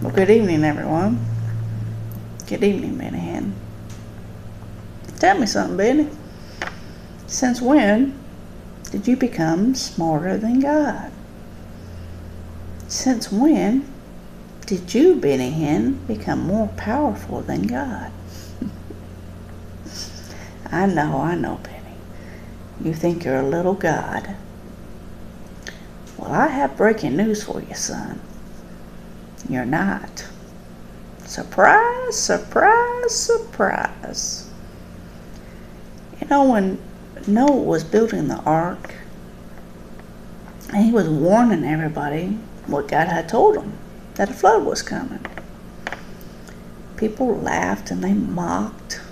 Well, good evening, everyone. Good evening, Benny Hinn. Tell me something, Benny. Since when did you become smarter than God? Since when did you, Benny Hinn, become more powerful than God? I know, Benny. You think you're a little God. Well, I have breaking news for you, son. You're not. Surprise, surprise, surprise. You know, when Noah was building the ark, and he was warning everybody what God had told him, that a flood was coming. People laughed and they mocked.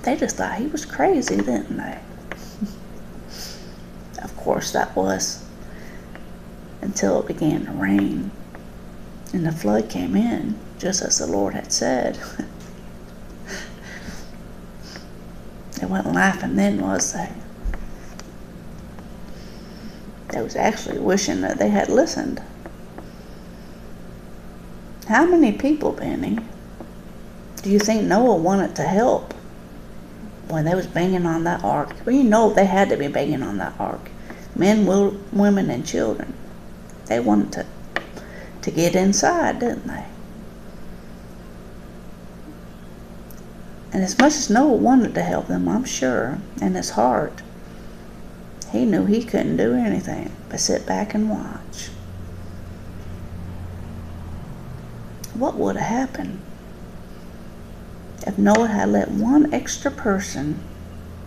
They just thought he was crazy, didn't they? Of course, that was until it began to rain. And the flood came in, just as the Lord had said. They weren't laughing then, was they? They was actually wishing that they had listened. How many people, Benny, do you think Noah wanted to help when they was banging on that ark? Well, you know they had to be banging on that ark. Men, women, and children. They wanted to get inside, didn't they? And as much as Noah wanted to help them, I'm sure, in his heart, he knew he couldn't do anything but sit back and watch. What would have happened if Noah had let one extra person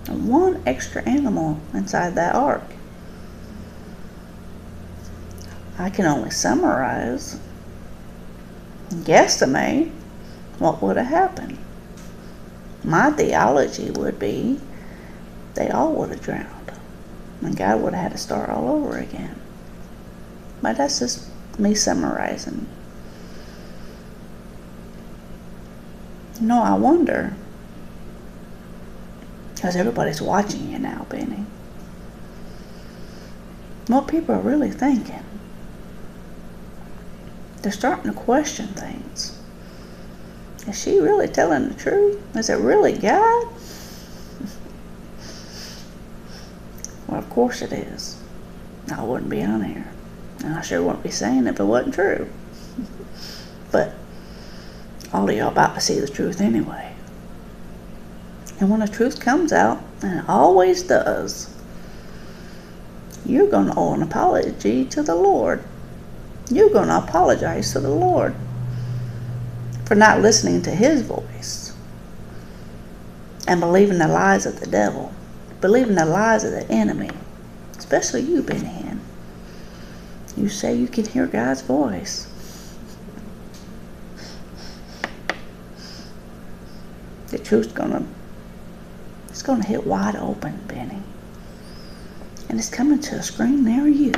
and one extra animal inside that ark? I can only summarize and guesstimate what would have happened. My theology would be they all would have drowned, and God would have had to start all over again. But that's just me summarizing. You know, I wonder, because everybody's watching you now, Benny, what people are really thinking. They're starting to question things. Is she really telling the truth? Is it really God? Well, of course it is. I wouldn't be on here. And I sure wouldn't be saying it if it wasn't true. But all of y'all about to see the truth anyway. And when the truth comes out, and it always does, you're going to owe an apology to the Lord. You're going to apologize to the Lord for not listening to His voice and believing the lies of the devil, believing the lies of the enemy, especially you, Benny Hinn. You say you can hear God's voice. The truth's gonna hit wide open, Benny, and it's coming to a screen near you.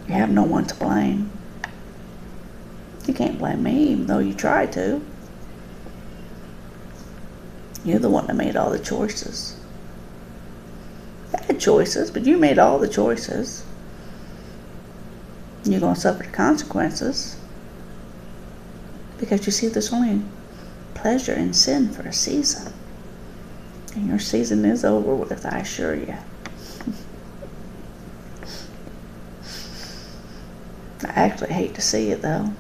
You have no one to blame. You can't blame me, even though you tried to. You're the one that made all the choices. You had choices, but you made all the choices. You're going to suffer the consequences. Because you see, there's only pleasure in sin for a season. And your season is over with, I assure you. I actually hate to see it, though.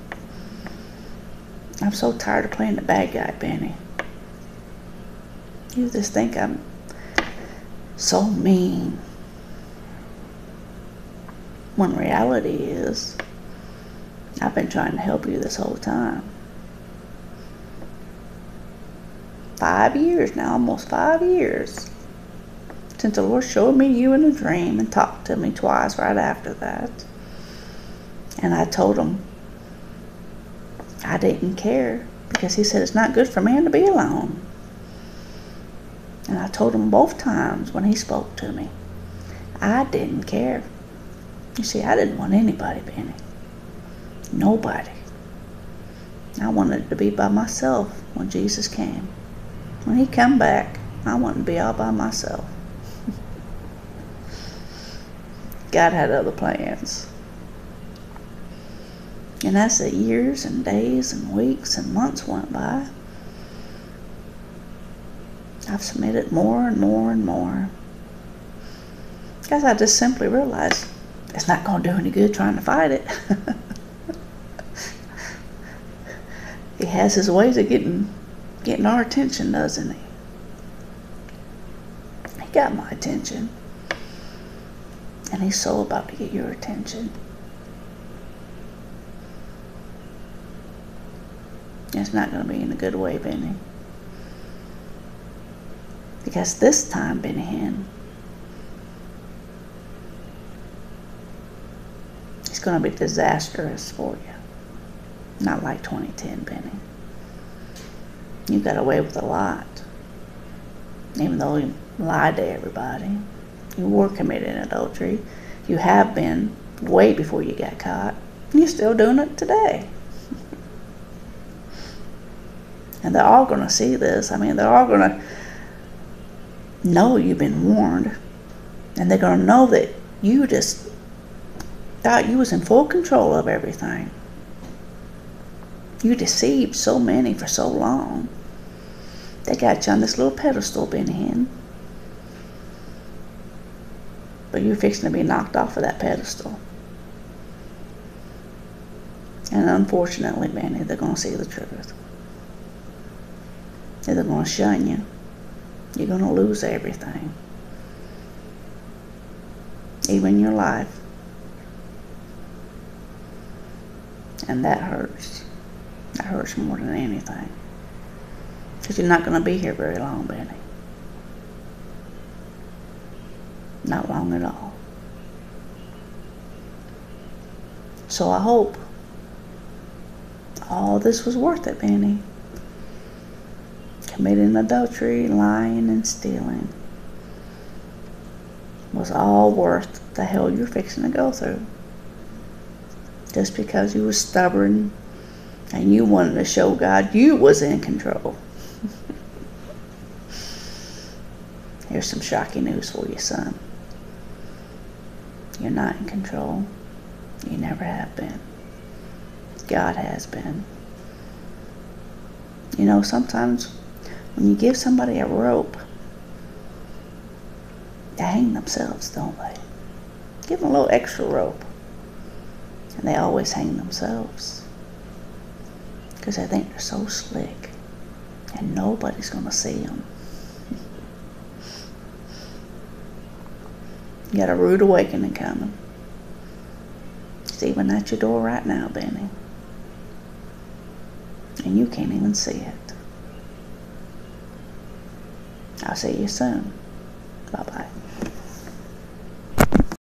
I'm so tired of playing the bad guy, Benny. You just think I'm so mean. When reality is, I've been trying to help you this whole time. 5 years now, almost 5 years, since the Lord showed me you in a dream and talked to me twice right after that. And I told him I didn't care, because He said it's not good for man to be alone. And I told him both times when He spoke to me, I didn't care. You see, I didn't want anybody, Benny. Nobody. I wanted to be by myself when Jesus came. When He come back, I wanted to be all by myself. God had other plans. And as the years and days and weeks and months went by, I've submitted more and more and more. Because I just simply realized it's not going to do any good trying to fight it. He has his ways of getting our attention, doesn't he? He got my attention. And he's so about to get your attention. It's not going to be in a good way, Benny. Because this time, Benny Hinn, it's going to be disastrous for you. Not like 2010, Benny. You got away with a lot. Even though you lied to everybody. You were committing adultery. You have been way before you got caught. You're still doing it today. And they're all going to see this. I mean, they're all going to know you've been warned. And they're going to know that you just thought you was in full control of everything. You deceived so many for so long. They got you on this little pedestal, Benny Hinn. But you're fixing to be knocked off of that pedestal. And unfortunately, Benny, they're going to see the truth. They're going to shun you. You're going to lose everything. Even your life. And that hurts. That hurts more than anything. Because you're not going to be here very long, Benny. Not long at all. So I hope all this was worth it, Benny. Committing adultery, lying, and stealing was all worth the hell you're fixing to go through. Just because you were stubborn and you wanted to show God you was in control. Here's some shocking news for you, son. You're not in control. You never have been. God has been. You know, sometimes when you give somebody a rope, they hang themselves, don't they? Give them a little extra rope. And they always hang themselves. Because they think they're so slick. And nobody's going to see them. You got a rude awakening coming. It's even at your door right now, Benny. And you can't even see it. I'll see you soon. Bye-bye.